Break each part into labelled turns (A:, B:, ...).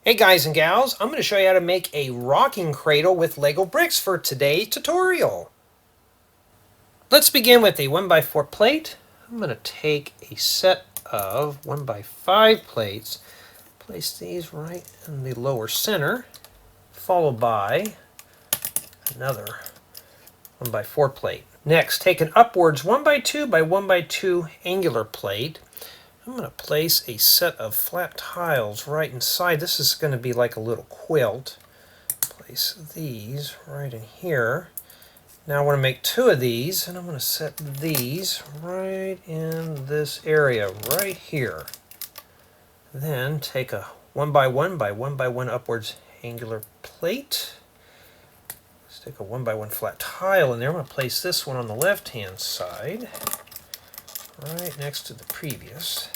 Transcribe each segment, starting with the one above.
A: Hey guys and gals, I'm going to show you how to make a rocking cradle with Lego bricks for today's tutorial. Let's begin with a 1x4 plate. I'm going to take a set of 1x5 plates, place these right in the lower center, followed by another 1x4 plate. Next, take an upwards 1x2 by 1x2 angular plate. I'm going to place a set of flat tiles right inside. This is going to be like a little quilt. Place these right in here. Now I want to make two of these, and I'm going to set these right in this area right here. Then take a 1x1 by 1x1 upwards angular plate. Stick a 1x1 flat tile in there. I'm going to place this one on the left hand side, right next to the previous.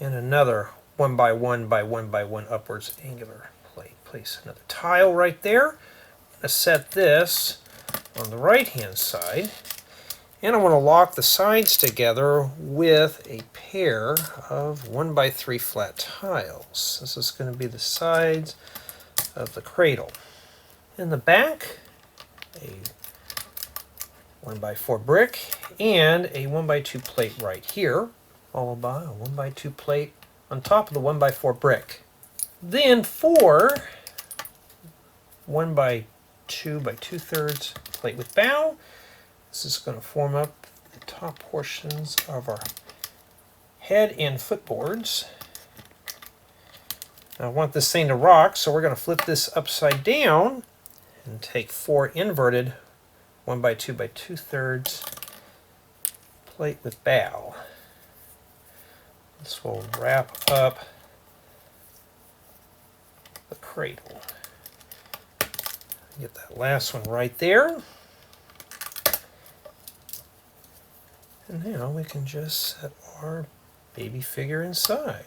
A: And another 1x1 by 1x1 upwards angular plate. Place another tile right there. I'm going to set this on the right hand side, and I want to lock the sides together with a pair of 1x3 flat tiles. This is going to be the sides of the cradle. In the back, a 1x4 brick and a 1x2 plate right here, followed by a 1x2 plate on top of the 1x4 brick. Then four 1x2 by 2/3 plate with bow. This is going to form up the top portions of our head and footboards. Now I want this thing to rock, so we're going to flip this upside down and take four inverted 1x2 by 2/3 plate with bow. This will wrap up the cradle. Get that last one right there. And now we can just set our baby figure inside.